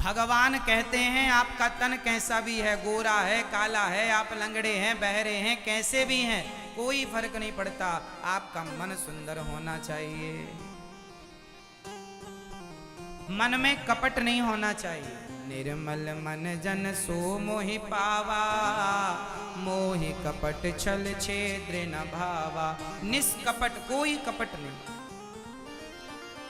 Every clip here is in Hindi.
भगवान कहते हैं आपका तन कैसा भी है, गोरा है, काला है, आप लंगड़े हैं, बहरे हैं, कैसे भी हैं, कोई फर्क नहीं पड़ता, आपका मन सुंदर होना चाहिए। मन में कपट नहीं होना चाहिए। निर्मल मन जन सो मोहि पावा, मोहि कपट छल छेद्र न भावा। निष्कपट, कोई कपट नहीं।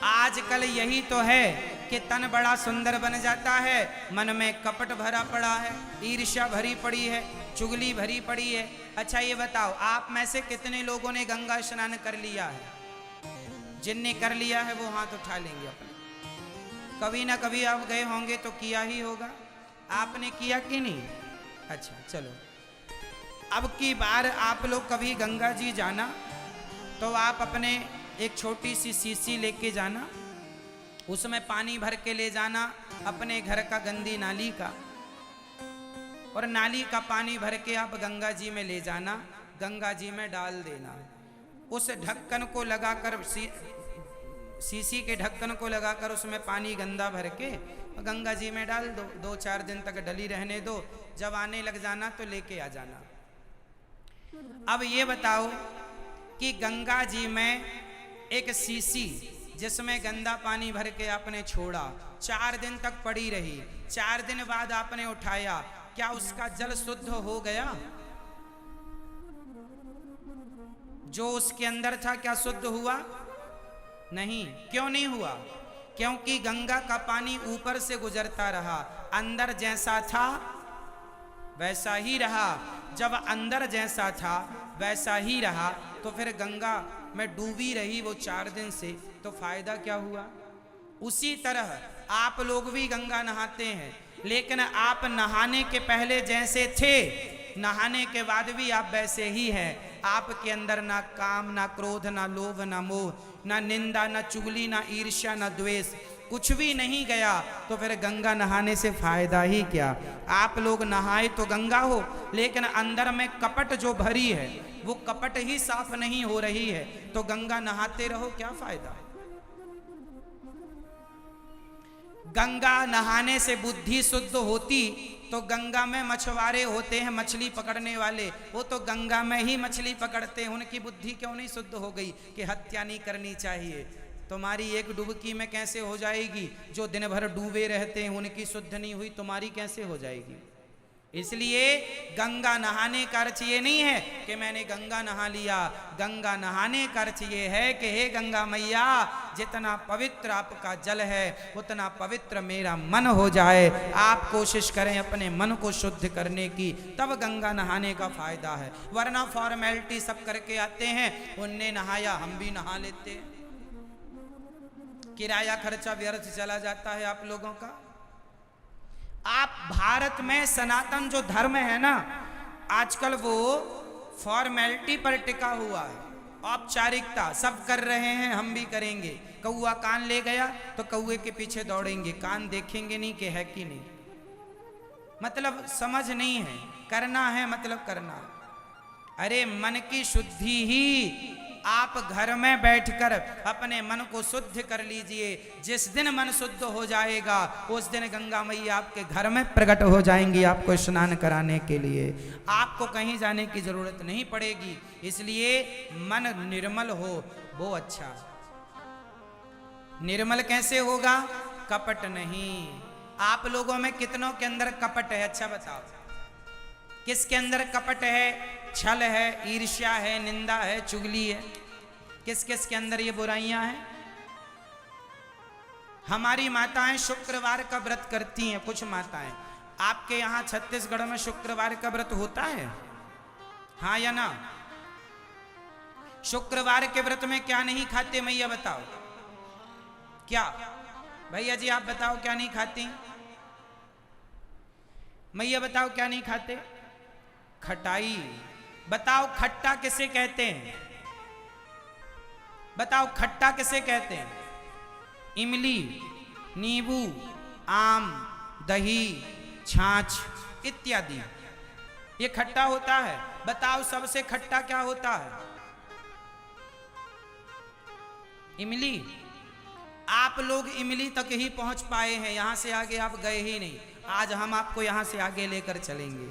आजकल यही तो है कि तन बड़ा सुंदर बन जाता है, मन में कपट भरा पड़ा है, ईर्ष्या भरी पड़ी है, चुगली भरी पड़ी है। अच्छा ये बताओ, आप में से कितने लोगों ने गंगा स्नान कर लिया है? जिनने कर लिया है वो हाथ उठा लेंगे अपने। कभी ना कभी आप गए होंगे तो किया ही होगा। आपने किया कि नहीं? अच्छा चलो, अब की बार आप लोग कभी गंगा जी जाना तो आप अपने एक छोटी सी शीशी लेके जाना, उसमें पानी भर के ले जाना अपने घर का गंदी नाली का, और नाली का पानी भर के आप गंगा जी में ले जाना, गंगा जी में डाल देना। उस ढक्कन को लगाकर, शीशी के ढक्कन को लगाकर उसमें पानी गंदा भर के गंगा जी में डाल दो। 2-4 दिन तक डली रहने दो, जब आने लग जाना तो लेके आ जाना। अब ये बताओ कि गंगा जी में एक शीशी जिसमें गंदा पानी भर के आपने छोड़ा, 4 दिन तक पड़ी रही, 4 दिन बाद आपने उठाया, क्या उसका जल शुद्ध हो गया? जो उसके अंदर था क्या शुद्ध हुआ? नहीं। क्यों नहीं हुआ? क्योंकि गंगा का पानी ऊपर से गुजरता रहा, अंदर जैसा था वैसा ही रहा। जब अंदर जैसा था वैसा ही रहा तो फिर गंगा में डूबी रही वो 4 दिन से, तो फायदा क्या हुआ? उसी तरह आप लोग भी गंगा नहाते हैं, लेकिन आप नहाने के पहले जैसे थे, नहाने के बाद भी आप वैसे ही हैं। आपके अंदर ना काम, ना क्रोध, ना लोभ, ना मोह, ना निंदा, ना चुगली, ना ईर्ष्या, ना द्वेष, कुछ भी नहीं गया, तो फिर गंगा नहाने से फायदा ही क्या? आप लोग नहाए तो गंगा हो, लेकिन अंदर में कपट जो भरी है वो कपट ही साफ नहीं हो रही है, तो गंगा नहाते रहो, क्या फायदा? गंगा नहाने से बुद्धि शुद्ध होती तो गंगा में मछुआरे होते हैं, मछली पकड़ने वाले, वो तो गंगा में ही मछली पकड़ते हैं, उनकी बुद्धि क्यों नहीं शुद्ध हो गई कि हत्या नहीं करनी चाहिए? तुम्हारी एक डुबकी में कैसे हो जाएगी? जो दिन भर डूबे रहते हैं उनकी शुद्ध नहीं हुई, तुम्हारी कैसे हो जाएगी? इसलिए गंगा नहाने का अर्थ ये नहीं है कि मैंने गंगा नहा लिया। गंगा नहाने का अर्थ ये है कि हे गंगा मैया, जितना पवित्र आपका जल है उतना पवित्र मेरा मन हो जाए। आप कोशिश करें अपने मन को शुद्ध करने की, तब गंगा नहाने का फायदा है। वरना फॉर्मेलिटी सब करके आते हैं, उनने नहाया हम भी नहा लेते हैं, किराया खर्चा व्यर्थ चला जाता है आप लोगों का। आप भारत में सनातन जो धर्म है ना, आजकल वो फॉर्मेलिटी पर टिका हुआ है, औपचारिकता। सब कर रहे हैं हम भी करेंगे। कौआ कान ले गया तो कौए के पीछे दौड़ेंगे, कान देखेंगे नहीं कि है कि नहीं। मतलब समझ नहीं है, करना है मतलब करना है। अरे मन की शुद्धि ही आप घर में बैठकर अपने मन को शुद्ध कर लीजिए। जिस दिन मन शुद्ध हो जाएगा उस दिन गंगा मैया आपके घर में प्रकट हो जाएंगी आपको स्नान कराने के लिए। आपको कहीं जाने की जरूरत नहीं पड़ेगी। इसलिए मन निर्मल हो वो अच्छा। निर्मल कैसे होगा? कपट नहीं। आप लोगों में कितनों के अंदर कपट है? अच्छा बताओ, किसके अंदर कपट है? छल है, ईर्ष्या है, निंदा है, चुगली है। किस किस के अंदर ये बुराइयां हैं? हमारी माताएं शुक्रवार का व्रत करती हैं, कुछ माताएं। आपके यहां छत्तीसगढ़ में शुक्रवार का व्रत होता है? हाँ या ना? शुक्रवार के व्रत में क्या नहीं खाते मैया बताओ? क्या भैया जी आप बताओ, क्या नहीं खाती? मैया बताओ क्या नहीं खाते? खटाई। बताओ खट्टा किसे कहते हैं? बताओ खट्टा किसे कहते हैं? इमली, नींबू, आम, दही, छाछ इत्यादि, ये खट्टा होता है। बताओ सबसे खट्टा क्या होता है? इमली। आप लोग इमली तक ही पहुंच पाए हैं, यहां से आगे आप गए ही नहीं। आज हम आपको यहां से आगे लेकर चलेंगे।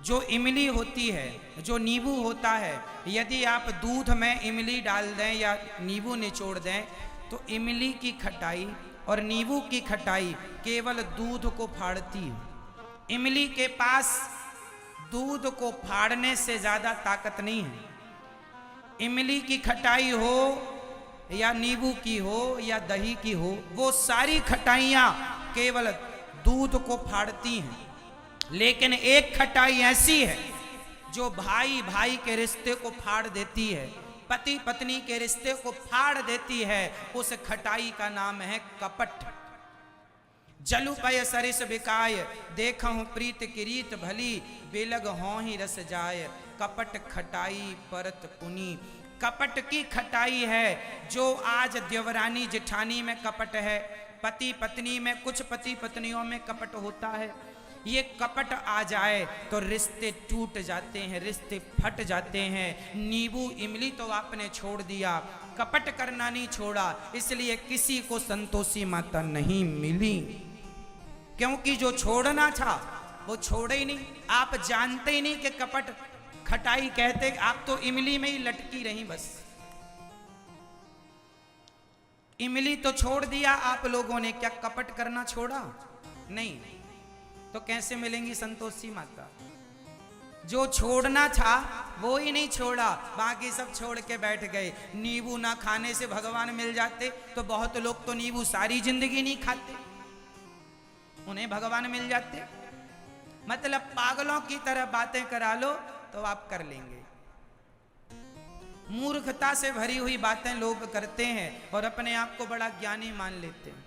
जो इमली होती है, जो नींबू होता है, यदि आप दूध में इमली डाल दें या नींबू निचोड़ दें तो इमली की खटाई और नींबू की खटाई केवल दूध को फाड़ती है। इमली के पास दूध को फाड़ने से ज्यादा ताकत नहीं है। इमली की खटाई हो या नींबू की हो या दही की हो, वो सारी खटाइयाँ केवल दूध को फाड़ती हैं। लेकिन एक खटाई ऐसी है जो भाई भाई के रिश्ते को फाड़ देती है, पति पत्नी के रिश्ते को फाड़ देती है। उस खटाई का नाम है कपट। जलु पय सरिस बिकाय, देखहु प्रीत किरीत भली, बेलग हों ही रस जाय, कपट खटाई परत पुनी। कपट की खटाई है जो आज देवरानी जेठानी में कपट है, पति पत्नी में, कुछ पति पत्नियों में कपट होता है। ये कपट आ जाए तो रिश्ते टूट जाते हैं, रिश्ते फट जाते हैं। नींबू इमली तो आपने छोड़ दिया, कपट करना नहीं छोड़ा, इसलिए किसी को संतोषी माता नहीं मिली, क्योंकि जो छोड़ना था वो छोड़े ही नहीं। आप जानते ही नहीं कि कपट खटाई कहते, आप तो इमली में ही लटकी रही बस। इमली तो छोड़ दिया आप लोगों ने, क्या कपट करना छोड़ा? नहीं। तो कैसे मिलेंगी संतोषी माता? जो छोड़ना था वो ही नहीं छोड़ा, बाकी सब छोड़ के बैठ गए। नींबू ना खाने से भगवान मिल जाते तो बहुत लोग तो नींबू सारी जिंदगी नहीं खाते, उन्हें भगवान मिल जाते। मतलब पागलों की तरह बातें करा लो तो आप कर लेंगे। मूर्खता से भरी हुई बातें लोग करते हैं और अपने आप को बड़ा ज्ञानी मान लेते हैं।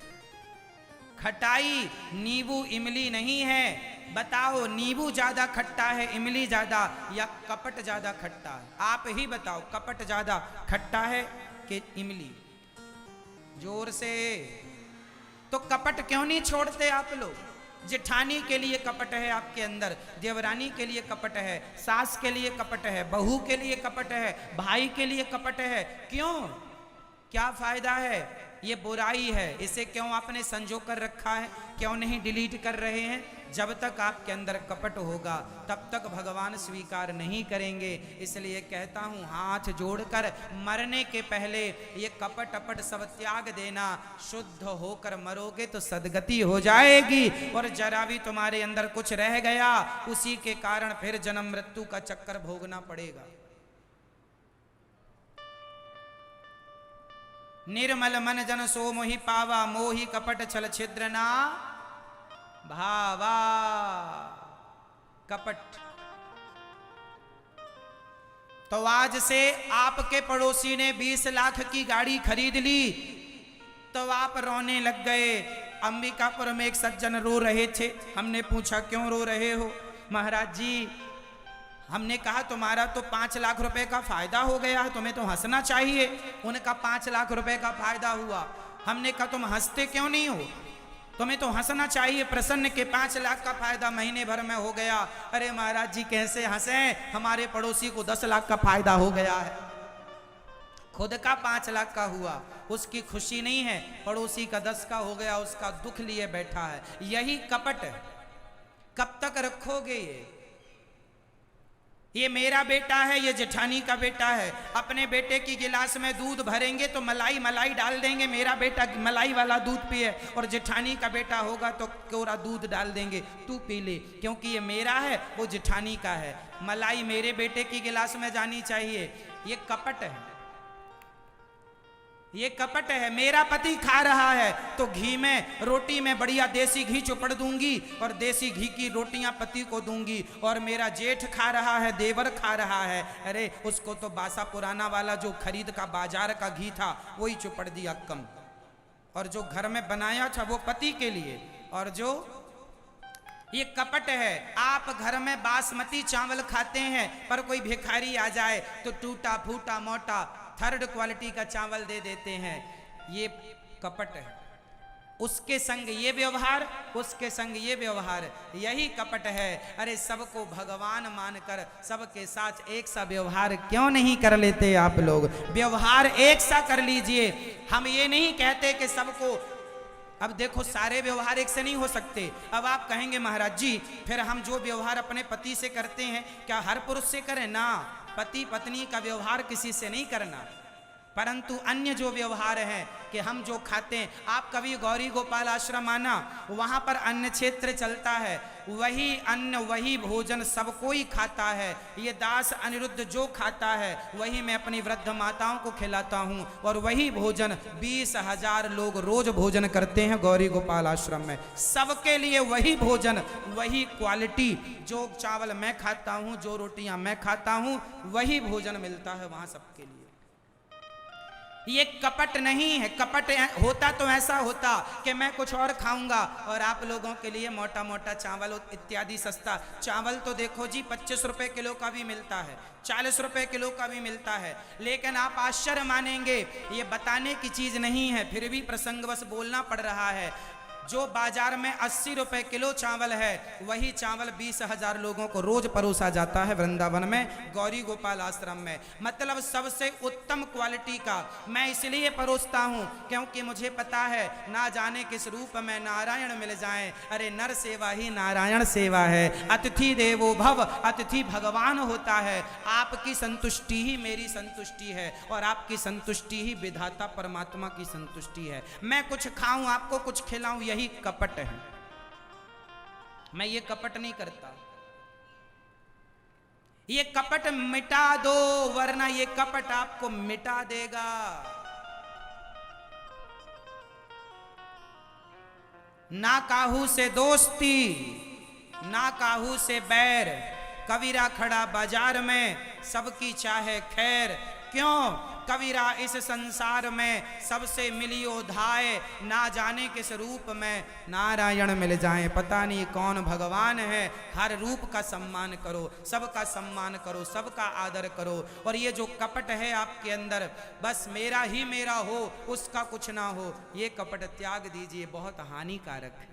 खटाई नींबू इमली नहीं है। बताओ, नींबू ज्यादा खट्टा है, इमली ज्यादा, या कपट ज्यादा खट्टा है? आप ही बताओ, कपट ज्यादा खट्टा है कि इमली? जोर से। तो कपट क्यों नहीं छोड़ते आप लोग? जेठानी के लिए कपट है आपके अंदर, देवरानी के लिए कपट है, सास के लिए कपट है, बहू के लिए कपट है, भाई के लिए कपट है। क्यों? क्या फायदा है? ये बुराई है, इसे क्यों आपने संजो कर रखा है? क्यों नहीं डिलीट कर रहे हैं? जब तक आपके अंदर कपट होगा तब तक भगवान स्वीकार नहीं करेंगे। इसलिए कहता हूं, हाथ जोड़कर मरने के पहले ये कपट अपट सब त्याग देना। शुद्ध होकर मरोगे तो सदगति हो जाएगी, और जरा भी तुम्हारे अंदर कुछ रह गया उसी के कारण फिर जन्म मृत्यु का चक्कर भोगना पड़ेगा। निर्मल मन जन सो मोहि पावा, मोहि कपट छल छिद्र ना भावा। कपट। तो आज से आपके पड़ोसी ने 20 लाख की गाड़ी खरीद ली तो आप रोने लग गए। अंबिकापुर में एक सज्जन रो रहे थे, हमने पूछा क्यों रो रहे हो? महाराज जी, हमने कहा तुम्हारा तो 5 लाख रुपए का फायदा हो गया है, तुम्हें तो हंसना चाहिए। उनका 5 लाख रुपए का फायदा हुआ। हमने कहा तुम हंसते क्यों नहीं हो? तुम्हें तो हंसना चाहिए। प्रसन्न के 5 लाख का फायदा महीने भर में हो गया। अरे महाराज जी कैसे हंसें, हमारे पड़ोसी को 10 लाख का फायदा हो गया है। खुद का 5 लाख का हुआ, उसकी खुशी नहीं है, पड़ोसी का 10 का हो गया, उसका दुख लिए बैठा है। यही कपट है। कब तक रखोगे ये मेरा बेटा है, ये जेठानी का बेटा है। अपने बेटे की गिलास में दूध भरेंगे तो मलाई मलाई डाल देंगे, मेरा बेटा मलाई वाला दूध पिए, और जेठानी का बेटा होगा तो कोरा दूध डाल देंगे, तू पी ले, क्योंकि ये मेरा है वो जेठानी का है। मलाई मेरे बेटे की गिलास में जानी चाहिए। ये कपट है, ये कपट है। मेरा पति खा रहा है तो घी में, रोटी में बढ़िया देसी घी चुपड़ दूंगी और देसी घी की रोटियां पति को दूंगी। और मेरा जेठ खा रहा है, देवर खा रहा है, अरे उसको तो बासा पुराना वाला जो खरीद का बाजार का घी था वही चुपड़ दिया कम, और जो घर में बनाया था वो पति के लिए। और जो ये कपट है। आप घर में बासमती चावल खाते हैं पर कोई भिखारी आ जाए तो टूटा फूटा मोटा 3rd क्वालिटी का चावल दे देते हैं। ये कपट है। उसके संग ये व्यवहार, उसके संग ये व्यवहार, यही कपट है। अरे सबको भगवान मानकर सबके साथ एक सा व्यवहार क्यों नहीं कर लेते आप लोग? व्यवहार एक सा कर लीजिए। हम ये नहीं कहते कि सबको, अब देखो सारे व्यवहार एक से नहीं हो सकते। अब आप कहेंगे महाराज जी फिर हम जो व्यवहार अपने पति से करते हैं क्या हर पुरुष से करें? ना, पति पत्नी का व्यवहार किसी से नहीं करना, परंतु अन्य जो व्यवहार है कि हम जो खाते हैं, आप कभी गौरी गोपाल आश्रम आना, वहाँ पर अन्न क्षेत्र चलता है, वही अन्न वही भोजन सब कोई खाता है। ये दास अनिरुद्ध जो खाता है वही मैं अपनी वृद्ध माताओं को खिलाता हूँ, और वही भोजन 20,000 लोग रोज भोजन करते हैं गौरी गोपाल आश्रम में। सबके लिए वही भोजन, वही क्वालिटी, जो चावल मैं खाता हूँ, जो रोटियाँ मैं खाता हूँ, वही भोजन मिलता है वहाँ सबके लिए। ये कपट नहीं है। कपट होता तो ऐसा होता कि मैं कुछ और खाऊंगा और आप लोगों के लिए मोटा मोटा चावल इत्यादि सस्ता। चावल तो देखो जी 25 रुपए किलो का भी मिलता है, 40 रुपए किलो का भी मिलता है, लेकिन आप आश्चर्य मानेंगे, ये बताने की चीज नहीं है, फिर भी प्रसंगवश बोलना पड़ रहा है। जो बाजार में 80 रुपए किलो चावल है, वही चावल 20,000 लोगों को रोज परोसा जाता है वृंदावन में गौरी गोपाल आश्रम में। मतलब सबसे उत्तम क्वालिटी का मैं इसलिए परोसता हूँ क्योंकि मुझे पता है ना जाने किस रूप में नारायण मिल जाएं। अरे नर सेवा ही नारायण सेवा है। अतिथि देवो भव, अतिथि भगवान होता है। आपकी संतुष्टि ही मेरी संतुष्टि है, और आपकी संतुष्टि ही विधाता परमात्मा की संतुष्टि है। मैं कुछ खाऊं, आपको कुछ खिलाऊं, यही कपट है। मैं ये कपट नहीं करता। ये कपट मिटा दो, वरना ये कपट आपको मिटा देगा। ना काहू से दोस्ती, ना काहू से बैर, कबीरा खड़ा बाजार में सबकी चाहे खैर। क्यों? कबीरा इस संसार में सबसे मिलियो धाए, ना जाने किस रूप में नारायण मिल जाए। पता नहीं कौन भगवान है। हर रूप का सम्मान करो, सबका सम्मान करो, सबका आदर करो। और ये जो कपट है आपके अंदर, बस मेरा ही मेरा हो, उसका कुछ ना हो, ये कपट त्याग दीजिए, बहुत हानिकारक है।